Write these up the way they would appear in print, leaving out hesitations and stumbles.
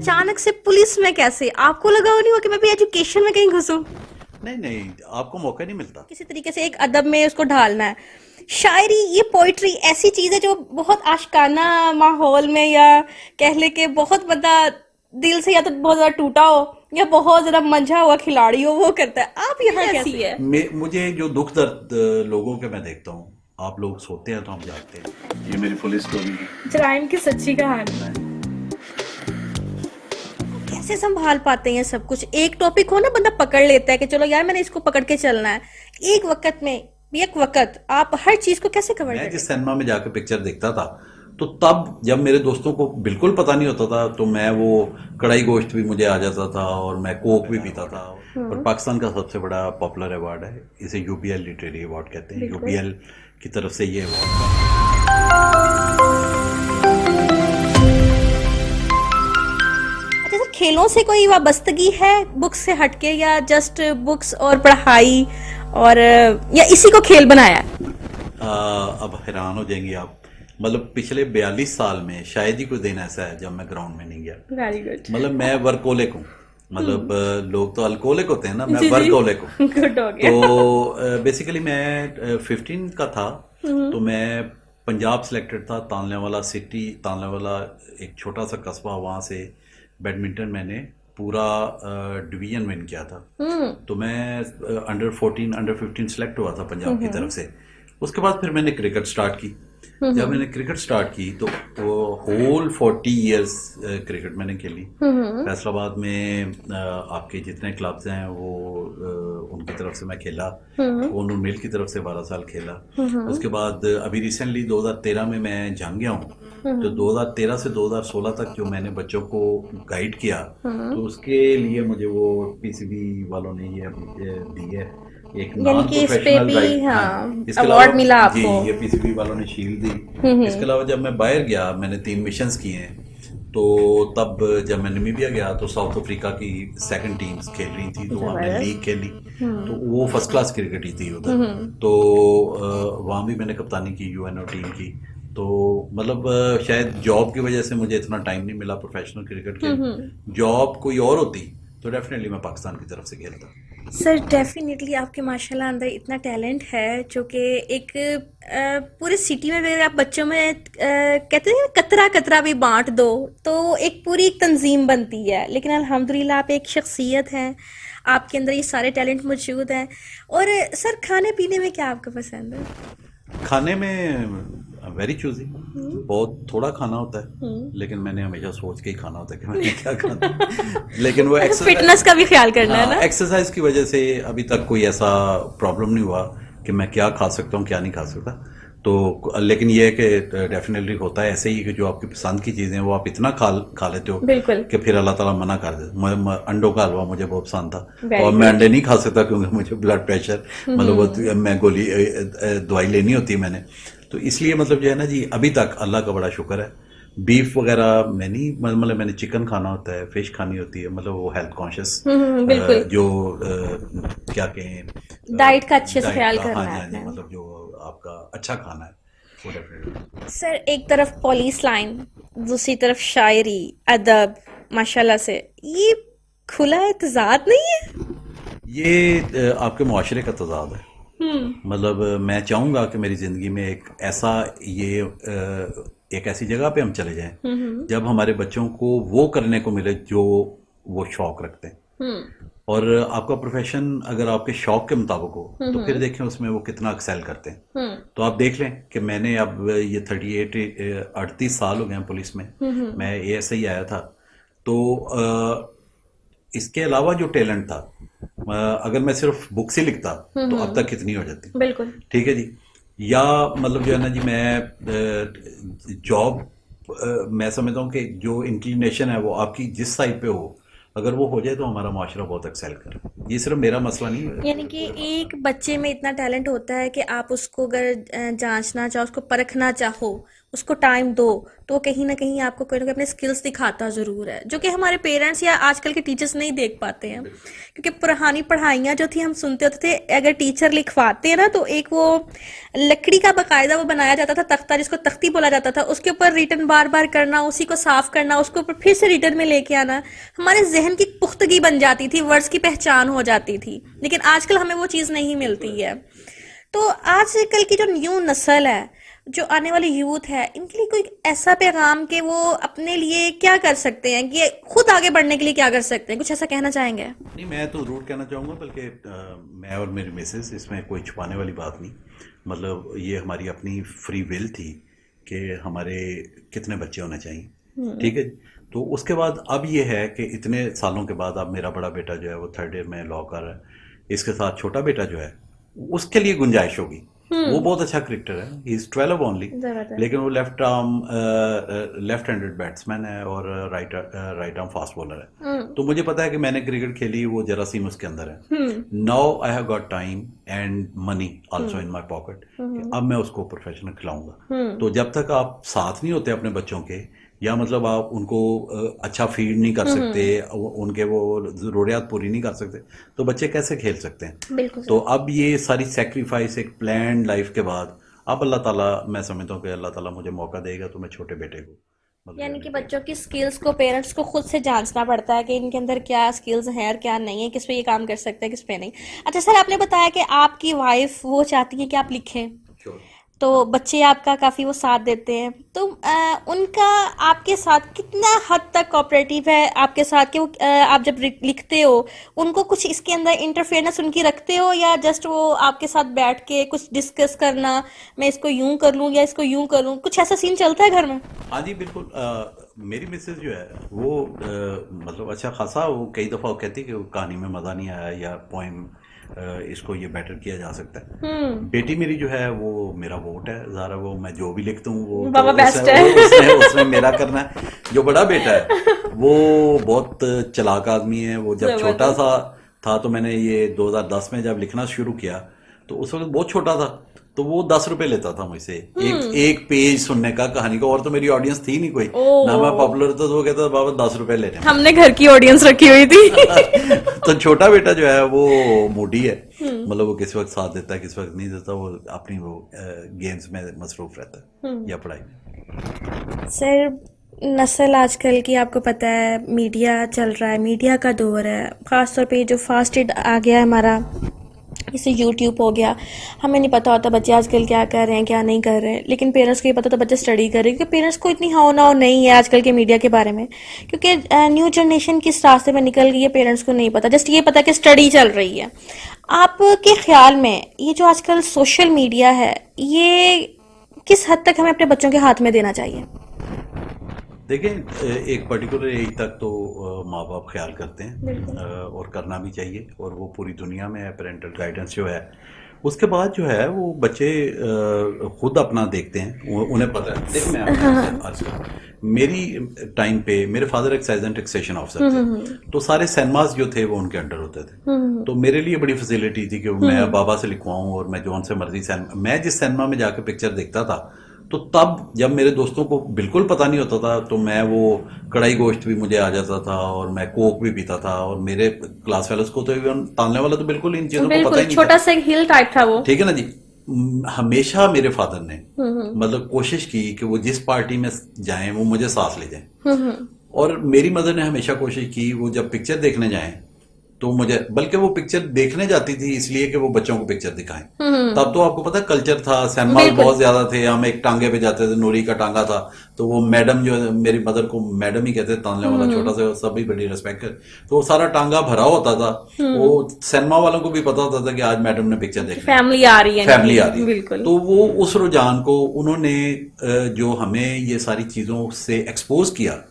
अचानक से पुलिस में कैसे? आपको लगा नहीं हो कि मैं भी एजुकेशन में कहीं घुसूं? नहीं नहीं, आपको मौका नहीं मिलता। किसी तरीके से एक अदब में उसको ढालना है। शायरी, ये पोइट्री ऐसी चीज है जो बहुत आशिकाना माहौल में, या कह ले के बहुत बंदा दिल से या तो बहुत ज्यादा टूटा हो या बहुत ज्यादा मंझा हुआ खिलाड़ी हो, वो करता है। आप यहाँ कैसी है? मुझे जो दुख दर्द लोगों के मैं देखता हूँ, आप लोग सोते हैं तो हम जागते हैं, ये मेरी पुलिस स्टोरी थी। जराइम की सच्ची कहानी। कैसे संभाल पाते हैं सब कुछ? एक टॉपिक हो ना, बंदा पकड़ लेता है कि चलो यार मैंने इसको पकड़ के चलना है। एक वक्त आप हर चीज को कैसे कवर मैं करते जिस सिनेमा में जाकर पिक्चर देखता था, तो तब जब मेरे दोस्तों को बिल्कुल पता नहीं होता था, तो मैं वो कढ़ाई गोश्त भी मुझे आ जाता था और मैं कोक भी पीता था। और पाकिस्तान का सबसे बड़ा पॉपुलर अवार्ड है, इसे यूबीएल लिटरेरी अवार्ड कहते हैं। बिल्कुल। यूबीएल की तरफ से ये अवार्ड। अच्छा सर, खेलों से कोई वाबस्तगी है बुक्स से हटके, या जस्ट बुक्स और पढ़ाई, और या इसी को खेल बनाया है? अब हैरान हो जाएंगी आप, मतलब पिछले 42 साल में शायद ही कोई दिन ऐसा है जब मैं ग्राउंड में नहीं गया। Very good. मतलब मैं वर्कोलिक हूँ, मतलब लोग तो अल्कोहलिक होते हैं ना, मैं वर्कोलिक हूँ। गुड हो गया। तो बेसिकली मैं 15 का था, तो मैं पंजाब सिलेक्टेड था। तानलेवाला सिटी, तानलेवाला एक छोटा सा कस्बा, वहाँ से बैडमिंटन मैंने पूरा डिवीजन विन किया था। तो मैं अंडर 14 अंडर 15 सेलेक्ट हुआ था पंजाब की तरफ से। उसके बाद फिर मैंने क्रिकेट स्टार्ट की। जब मैंने क्रिकेट स्टार्ट की तो वो होल 40 इयर्स क्रिकेट मैंने खेली। फैसलाबाद में आपके जितने क्लब्स हैं वो उनकी तरफ से मैं खेला। वो नूर मिल की तरफ से 12 साल खेला। उसके बाद अभी रिसेंटली 2013 में मैं जंग गया हूँ। तो 2013 से 2016 तक जो मैंने बच्चों को गाइड किया, तो उसके लिए मुझे वो पीसीबी वालों ने ये दी है, एक यानी नॉन कि इस पे प्रोफेशनल भी गाइड। हाँ इसके अवार्ड अलावा मिला जी, आपको? ये पीसीबी वालों ने शील्ड दी। इसके अलावा जब मैं बाहर गया, मैंने 3 मिशंस किए हैं। तो तब जब मैं नमीबिया गया तो साउथ अफ्रीका की सेकंड टीम्स खेल रही थी, तो हमने लीग खेली। तो वो फर्स्ट क्लास क्रिकेट ही थी उधर। तो वहाँ भी मैंने कप्तानी की यूएनओ टीम की। तो मतलब शायद जॉब की वजह से मुझे इतना टाइम नहीं मिला प्रोफेशनल क्रिकेट के। जॉब कोई और होती तो डेफिनेटली मैं पाकिस्तान की तरफ से खेलता। सर डेफिनेटली आपके माशाल्लाह अंदर इतना टैलेंट है जो कि एक पूरे सिटी में अगर आप बच्चों में कहते हैं कतरा कतरा भी बांट दो तो एक पूरी एक तंजीम बनती है। लेकिन अल्हम्दुलिल्लाह आप एक शख्सियत हैं, आपके अंदर ये सारे टैलेंट मौजूद हैं। और सर खाने पीने में क्या आपको पसंद है? खाने में वेरी चूजी, बहुत थोड़ा खाना होता है, लेकिन मैंने हमेशा सोच के ही खाना होता है कि मैंने क्या खाना है। लेकिन वो फिटनेस का भी ख्याल करना है ना? एक्सरसाइज की वजह से अभी तक कोई ऐसा प्रॉब्लम नहीं हुआ कि मैं क्या खा सकता हूँ क्या नहीं खा सकता। तो लेकिन ये है कि डेफिनेटली होता है ऐसे ही कि जो आपकी पसंद की चीज़ें वो आप इतना खा लेते हो बिल्कुल। कि फिर अल्लाह ताला मना कर दे। अंडों का हलवा मुझे बहुत पसंद था, Very और मैं अंडे नहीं खा सकता क्योंकि मुझे ब्लड प्रेशर, मतलब वो मैं गोली दवाई लेनी होती है मैंने। तो इसलिए मतलब जो है ना जी, अभी तक अल्लाह का बड़ा शुक्र है। बीफ वगैरह मैं नहीं, मतलब मैंने चिकन खाना होता है, फिश खानी होती है, मतलब वो हेल्थ कॉन्शियस बिल्कुल। जो क्या कहें, डाइट का अच्छे से डाइट ख्याल का, करना हाँ है जी हाँ जी, आपने। मतलब जो आपका अच्छा खाना है वो डेफिनेटली। सर एक तरफ पुलिस लाइन, दूसरी तरफ शायरी, अदब, माशाल्लाह से ये खुला इत्तेजाद नहीं है? ये आपके मुआशरे का तजाद है। मतलब मैं चाहूँगा कि मेरी ज़िंदगी में एक ऐसा ये एक ऐसी जगह पे हम चले जाएं जब हमारे बच्चों को वो करने को मिले जो वो शौक रखते हैं। और आपका प्रोफेशन अगर आपके शौक के मुताबिक हो तो फिर देखें उसमें वो कितना एक्सेल करते हैं। तो आप देख लें कि मैंने अब ये 38 साल हो गए हैं पुलिस में। मैं एएसआई आया था। तो इसके अलावा जो टैलेंट था, अगर मैं सिर्फ बुक्स ही लिखता तो अब तक कितनी हो जाती। बिल्कुल। ठीक है जी। या मतलब जो है ना जी, मैं जॉब, मैं समझता हूँ कि जो इंक्लिनेशन है वो आपकी जिस साइड पे हो, अगर वो हो जाए तो हमारा माशरा बहुत एक्सेल करे। ये सिर्फ मेरा मसला नहीं है। यानी कि एक बच्चे में इतना टैलेंट होता है कि आप उसको अगर जांचना चाहो, उसको परखना चाहो, उसको टाइम दो, तो वो कहीं ना कहीं आपको कोई ना कोई अपने स्किल्स दिखाता ज़रूर है, जो कि हमारे पेरेंट्स या आजकल के टीचर्स नहीं देख पाते हैं। क्योंकि पुरानी पढ़ाइयाँ जो थी, हम सुनते होते थे अगर टीचर लिखवाते हैं ना, तो एक वो लकड़ी का बाकायदा वो बनाया जाता था तख्ता, जिसको तख्ती बोला जाता था, उसके ऊपर रिटर्न बार बार करना, उसी को साफ करना, उसके ऊपर फिर से रिटर्न में लेके आना, हमारे जहन की पुख्तगी बन जाती थी, वर्ड्स की पहचान हो जाती थी। लेकिन आजकल हमें वो चीज़ नहीं मिलती है। तो आजकल की जो न्यू नस्ल है, जो आने वाली यूथ है, इनके लिए कोई ऐसा पैगाम कि वो अपने लिए क्या कर सकते हैं, कि खुद आगे बढ़ने के लिए क्या कर सकते हैं, कुछ ऐसा कहना चाहेंगे? नहीं, मैं तो ज़रूर कहना चाहूँगा, बल्कि मैं और मेरी मिसेस, इसमें कोई छुपाने वाली बात नहीं। मतलब ये हमारी अपनी फ्री विल थी कि हमारे कितने बच्चे होने चाहिए, ठीक है जी। तो उसके बाद अब ये है कि इतने सालों के बाद अब मेरा बड़ा बेटा जो है वो 3rd ईयर में लॉ कर रहा है, इसके साथ छोटा बेटा जो है उसके लिए गुंजाइश होगी। वो बहुत अच्छा क्रिकेटर है, ही इज 12 ओनली, जबरदस्त। लेकिन वो लेफ्ट हैंडेड बैट्समैन है और राइट आर्म फास्ट बॉलर है। तो मुझे पता है कि मैंने क्रिकेट खेली, वो जरासीम उसके अंदर है। Now I have got time and money also in my pocket, अब मैं उसको प्रोफेशनल खिलाऊंगा। तो जब तक आप साथ नहीं होते अपने बच्चों के, या मतलब आप उनको अच्छा फीड नहीं कर सकते, उनके वो ज़रूरियात पूरी नहीं कर सकते, तो बच्चे कैसे खेल सकते हैं? बिल्कुल तो अब ये सारी सेक्रीफाइस एक प्लान लाइफ के बाद, अब अल्लाह ताला, मैं समझता हूँ कि अल्लाह ताला मुझे मौका देगा तो मैं छोटे बेटे को मतलब यानी कि बच्चों की स्किल्स को पेरेंट्स को खुद से जांचना पड़ता है कि इनके अंदर क्या स्किल्स हैं और क्या नहीं है, किस पे ये काम कर सकते हैं, किस पे नहीं। अच्छा सर, आपने बताया कि आपकी वाइफ वो चाहती है कि आप लिखें, Sure. तो बच्चे आपका काफ़ी वो साथ देते हैं, तो उनका आपके साथ कितना हद तक कोऑपरेटिव है आपके साथ, कि वो आप जब लिखते हो उनको कुछ इसके अंदर इंटरफेरेंस उनकी रखते हो, या जस्ट वो आपके साथ बैठ के कुछ डिस्कस करना, मैं इसको यूं कर लूं या इसको यूं कर लूं, कुछ ऐसा सीन चलता है घर में? हाँ जी, बिल्कुल। मेरी मिसेज जो है वो मतलब अच्छा खासा, वो कई दफ़ा वो कहती है कि वो कहानी में मज़ा नहीं आया, या पोइम इसको ये बेटर किया जा सकता है। बेटी मेरी जो है वो मेरा वोट है, ज़ारा, वो मैं जो भी लिखता हूँ वो बाबा तो बेस्ट है। उसमें मेरा करना है। जो बड़ा बेटा है वो बहुत चालाक आदमी है। वो जब छोटा सा था तो मैंने ये 2010 में जब लिखना शुरू किया, तो उस वक्त बहुत छोटा था, तो वो 10 रुपए लेता था मुझसे एक पेज सुनने का कहानी का, और तो मेरी ऑडियंस थी नहीं कोई, ना मैं पॉपुलर था, तो वो कहता था बाबा 10 रुपए लेने हैं। हमने घर की ऑडियंस रखी हुई थी। तो छोटा बेटा जो है वो मूडी है, मतलब वो किस वक्त साथ देता है, किस वक्त नहीं देता, वो अपनी वो गेम्स में मसरूफ रहता है या पढ़ाई में। सर, नस्ल आजकल की आपको पता है, मीडिया चल रहा है, मीडिया का दौर है, ख़ासतौर पे जो फास्टेड आ गया है हमारा, जैसे यूट्यूब हो गया, हमें नहीं पता होता बच्चे आजकल क्या कर रहे हैं क्या नहीं कर रहे हैं, लेकिन पेरेंट्स को ये पता होता बच्चे स्टडी कर रहे हैं, क्योंकि पेरेंट्स को इतनी हाव नाव नहीं है आजकल के मीडिया के बारे में, क्योंकि न्यू जनरेशन किस रास्ते में निकल गई है पेरेंट्स को नहीं पता, जस्ट ये पता कि स्टडी चल रही है। आपके ख्याल में ये जो आजकल सोशल मीडिया है, ये किस हद तक हमें अपने बच्चों के हाथ में देना चाहिए? देखें, एक पर्टिकुलर एज तक तो माँ बाप ख्याल करते हैं, और करना भी चाहिए, और वो पूरी दुनिया में है पेरेंटल गाइडेंस जो है। उसके बाद जो है वो बच्चे खुद अपना देखते हैं, उन्हें पता है। देख, मैं आजकल मेरी टाइम पे मेरे father excise and taxation officer थे, तो सारे सिनेमाज जो थे वो उनके अंडर होते थे। तो मेरे लिए बड़ी फैसिलिटी थी कि मैं बाबा से लिखवाऊं, और मैं जौन से मर्जी मैं जिस सिनेमा में जाकर पिक्चर देखता था, तो तब जब मेरे दोस्तों को बिल्कुल पता नहीं होता था, तो मैं वो कढ़ाई गोश्त भी मुझे आ जाता था, और मैं कोक भी पीता था, और मेरे क्लास फेलोज को तो इवन तालने वाला तो बिल्कुल इन चीजों को पता ही नहीं छोटा सा एक हिल टाइप था वो, ठीक है ना जी। हमेशा मेरे फादर ने मतलब कोशिश की कि वो जिस पार्टी में जाएं वो मुझे साथ ले जाएं, और मेरी मदर ने हमेशा कोशिश की वो जब पिक्चर देखने जाएं तो मुझे, बल्कि वो पिक्चर देखने जाती थी इसलिए कि वो बच्चों को पिक्चर दिखाएं। तब तो आपको पता कल्चर था, सिनेमा बहुत ज्यादा थे, हम एक टांगे पे जाते थे, नूरी का टांगा था, तो वो मैडम जो मेरी मदर को मैडम ही कहते थे, तानने वाला छोटा सा, सभी बड़ी रिस्पेक्ट कर, तो वो सारा टांगा भरा होता था। वो सिनेमा वालों को भी पता होता था कि आज मैडम ने पिक्चर देखी, फैमिली आ रही है, फैमिली आ रही है। तो वो उस रुझान को उन्होंने जो हमें ये सारी चीजों से एक्सपोज किया,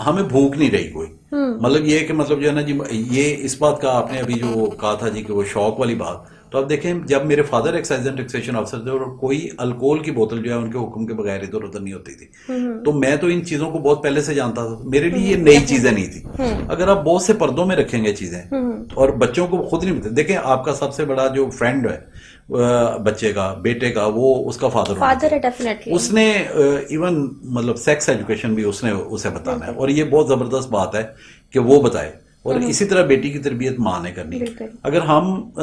हमें भूख नहीं रही कोई। मतलब ये कि मतलब जो है ना जी, ये इस बात का आपने अभी जो कहा था जी कि वो शौक वाली बात, तो अब देखें, जब मेरे father excise and taxation officer थे, और कोई अल्कोहल की बोतल जो है उनके हुक्म के बगैर इधर उधर नहीं होती थी, तो मैं तो इन चीजों को बहुत पहले से जानता था, मेरे लिए ये नई चीजें नहीं थी। अगर आप बहुत से पर्दों में रखेंगे चीजें और बच्चों को खुद नहीं मिलते, देखें आपका सबसे बड़ा जो फ्रेंड है बच्चे का, बेटे का, वो उसका फादर होना फादर चाहिए। है डेफिनेटली। उसने इवन मतलब सेक्स एजुकेशन भी उसने उसे बताना है, और ये बहुत जबरदस्त बात है कि वो बताए। और इसी तरह बेटी की तरबियत माँ ने करनी है। बिल्कुल। अगर हम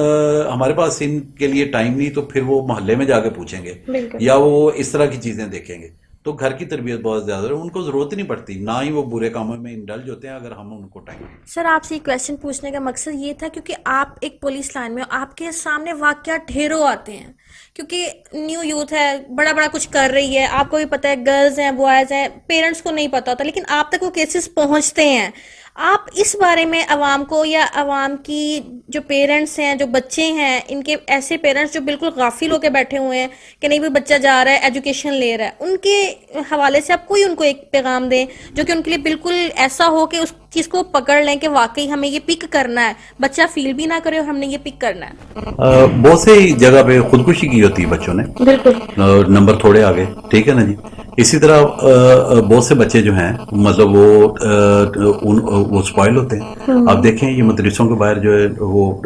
हमारे पास इनके लिए टाइम नहीं, तो फिर वो मोहल्ले में जाके पूछेंगे बिल्कुल। या वो इस तरह की चीजें देखेंगे। तो घर की तरबियत बहुत ज्यादा है, उनको जरूरत ही नहीं पड़ती, ना ही वो बुरे कामों में इंडल्ज होते हैं अगर हम उनको टाइम दें। सर आपसे ये क्वेश्चन पूछने का मकसद ये था क्योंकि आप एक पुलिस लाइन में हो, आपके सामने वाकया ढेरों आते हैं, क्योंकि न्यू यूथ है, बड़ा बड़ा कुछ कर रही है, आपको भी पता है, गर्ल्स हैं, बॉयज हैं, पेरेंट्स को नहीं पता होता, लेकिन आप तक वो केसेस पहुंचते हैं। आप इस बारे में अवाम को, या अवाम की जो पेरेंट्स हैं, जो बच्चे हैं, इनके ऐसे पेरेंट्स जो बिल्कुल गाफिल होकर बैठे हुए हैं कि नहीं भाई बच्चा जा रहा है, एजुकेशन ले रहा है, उनके हवाले से आप कोई उनको एक पैगाम दें जो कि उनके लिए बिल्कुल ऐसा हो कि उस चीज को पकड़ लें कि वाकई हमें ये पिक करना है, बच्चा फील भी ना करे और हमने ये पिक करना है। बहुत सी जगह पे खुदकुशी की होती है बच्चों ने, बिल्कुल। नंबर थोड़े आगे, ठीक है ना जी। इसी तरह बहुत से बच्चे जो हैं मतलब वो स्पॉइल होते हैं। आप देखें ये मदरसों के बाहर जो है वो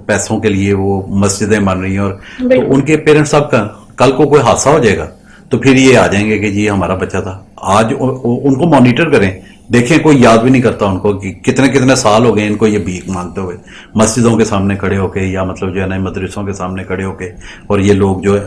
पैसों के लिए वो मस्जिदें बन रही हैं, और तो उनके पेरेंट्स साहब का कल को कोई हादसा हो जाएगा तो फिर ये आ जाएंगे कि जी हमारा बच्चा था। आज उनको मॉनिटर करें, देखें कोई याद भी नहीं करता उनको कि कितने कितने साल हो गए इनको ये भीख मांगते हुए मस्जिदों के सामने खड़े होके, या मतलब जो है ना मदरसों के सामने खड़े होके, और ये लोग जो है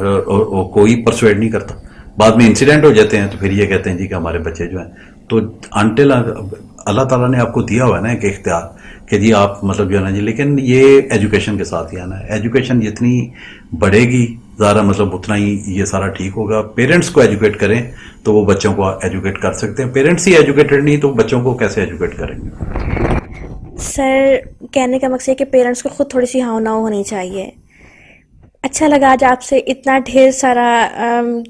कोई परसुएड नहीं करता। बाद में इंसिडेंट हो जाते हैं तो फिर ये कहते हैं जी कि हमारे बच्चे जो हैं। तो अनटिल अल्लाह ताला ने आपको दिया हुआ है ना एक इख्तियार कि जी आप मतलब जो है ना जी, लेकिन ये एजुकेशन के साथ ही आना है। एजुकेशन जितनी बढ़ेगी ज़्यादा मतलब उतना ही ये सारा ठीक होगा। पेरेंट्स को एजुकेट करें तो वो बच्चों को एजुकेट कर सकते हैं। पेरेंट्स ही एजुकेटेड नहीं तो बच्चों को कैसे एजुकेट करेंगे। सर कहने का मकसद है कि पेरेंट्स को खुद थोड़ी सी हाँ ना होनी चाहिए। अच्छा लगा आज आपसे इतना ढेर सारा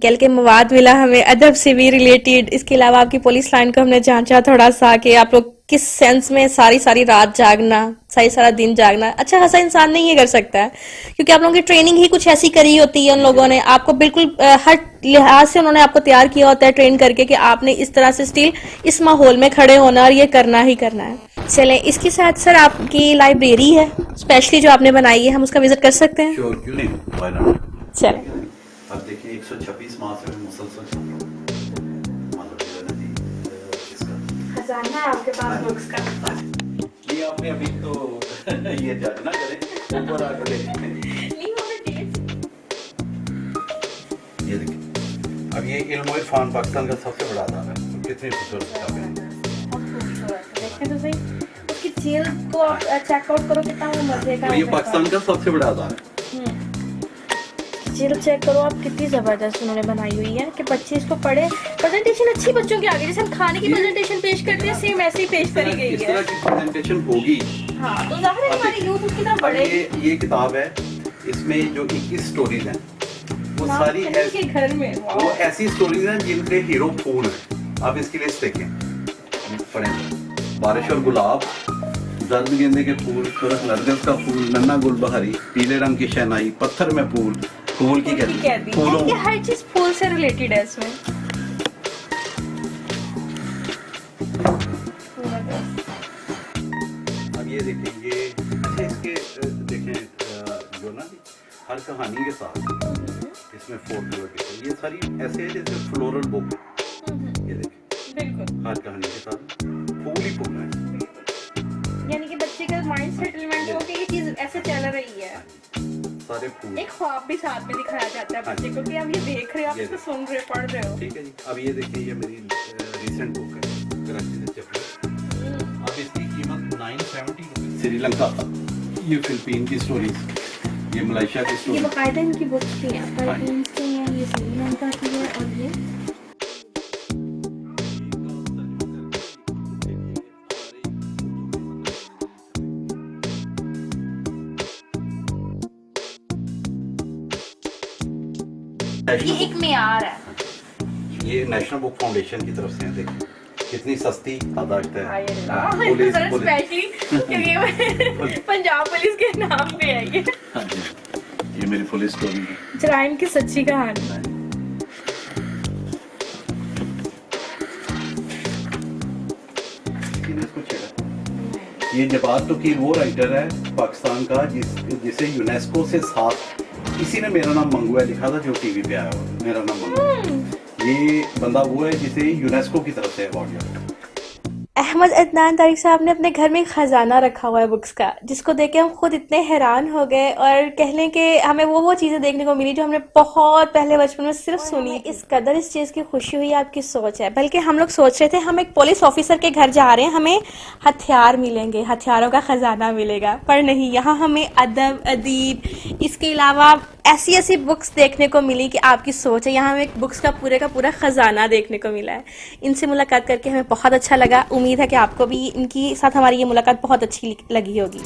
कल के मवाद मिला हमें, अदब से भी रिलेटेड। इसके अलावा आपकी पुलिस लाइन को हमने जांचा थोड़ा सा कि आप लोग किस सेंस में सारी सारी रात जागना, सारा दिन जागना, अच्छा खासा इंसान नहीं ये कर सकता है, क्योंकि आप लोगों की ट्रेनिंग ही कुछ ऐसी करी होती है उन लोगों ने, आपको बिल्कुल हर लिहाज से उन्होंने आपको तैयार किया होता है ट्रेन करके कि आपने इस तरह से स्टिल इस माहौल में खड़े होना और ये करना ही करना है। चले इसके साथ सर आपकी लाइब्रेरी है स्पेशली जो आपने बनाई है, हम उसका विजिट कर सकते हैं? श्योर, क्यों नहीं, व्हाई नॉट। चले अब देखिए 126 माह से मैं मुसलसल मतलब जो है ना जी, इसका खजाना है आपके पास बुक्स का। ये आपने अभी तो ये जज ना करें, ऊपर आकर देखें। ये देखिए, अब ये इल्म इरफान पाकिस्तान का सबसे बड़ा अदारा है, कितनी खूबसूरत किताब है। देखें तो सही, उसकी जेल को आप चेकआउट करो, कितना वो मजे का और ये है। पाकिस्तान का सबसे बड़ा अदारा है। जेल चेक करो आप, कितनी जबरदस्त उन्होंने बनाई हुई है कि बच्चे इसको पढ़े। प्रेजेंटेशन अच्छी बच्चों की आगे, जैसे हम खाने की प्रेजेंटेशन पेश करते हैं सेम ऐसे ही पेश करी गई इस है। तरह की प्रेजेंटेशन होगी। हाँ, तो जाहिर है हमारी यूथ उसकी तरफ अब बढ़ेगी। ये किताब है, इसमें जो 21 स्टोरीज हैं वो सारी के घर में वो ऐसी स्टोरीज हैं जिनके हीरो फूल हैं। आप इसकी लिस्ट देखें, पढ़ें। बारिश और गुलाब, जर्द गेंदे के फूल, सुरख नरगिस का फूल, नन्ना गुलबहारी, पीले रंग की शहनाई, पत्थर में फूल, फूल की कैदी, फूलों ये हर चीज फूल से रिलेटेड है इसमें। अब ये देखें, ये अच्छा इसके देखें जो ना हर कहानी के साथ इसमें फोटो ये सारी ऐसे है जैसे फ्लोरल बुक। ये देखें, बिल्कुल हर कहानी के साथ फूल ही फूल है। यानी कि बच्चे का माइंड सेटलमेंट हो कि ये चीज ऐसे चल रही है। सारे फूल, एक ख्वाब भी साथ में दिखाया जाता है बच्चे को कि आप ये देख रहे हो, आप इसको सुन रहे हो, पढ़ रहे हो। ठीक है जी। अब ये देखिए, ये मेरी रिसेंट बुक है, कराची से चपड़ी। अब इसकी कीमत 970 श्रीलंका, ये फिलिपीन की स्टोरीज, ये मलेशिया की ये स्टोरी। बकायदा इनकी बुक्स भी हैं, फिलीपींस की हैं, ये श्रीलंका की है, और ये एक मेयार है। ये नेशनल बुक फाउंडेशन की तरफ से है। देखिए कितनी सस्ती तादाद है। पुलिस स्पेशली क्योंकि पंजाब पुलिस के नाम पे है ये। हाँ जी, ये मेरी फुल स्टोरी है, जराइम की सच्ची कहानी। इसको छेड़ा। ये जवाद तकीर वो राइटर है पाकिस्तान का जिसे यूनेस्को से 7 इसी ने मेरा नाम मंगू है लिखा था, जो टीवी पे आया हुआ मेरा नाम मंगू। ये बंदा वो है जिसे यूनेस्को की तरफ से अवार्ड मिला। अहमद अदनान तारिक साहब ने अपने घर में एक खजाना रखा हुआ है बुक्स का, जिसको देख के हम खुद इतने हैरान हो गए और कह लें कि हमें वो चीज़ें देखने को मिली जो हमने बहुत पहले बचपन में सिर्फ सुनी। इस कदर इस चीज़ की खुशी हुई, आपकी सोच है। बल्कि हम लोग सोच रहे थे हम एक पुलिस ऑफिसर के घर जा रहे हैं, हमें हथियार मिलेंगे, हथियारों का खजाना मिलेगा, पर नहीं, यहाँ हमें अदब, अदीब, इसके अलावा ऐसी ऐसी बुक्स देखने को मिली कि आपकी सोच है। यहाँ हमें एक बुक्स का पूरा खजाना देखने को मिला है। इनसे मुलाकात करके हमें बहुत अच्छा लगा। उम्मीद है कि आपको भी इनकी साथ हमारी ये मुलाकात बहुत अच्छी लगी होगी।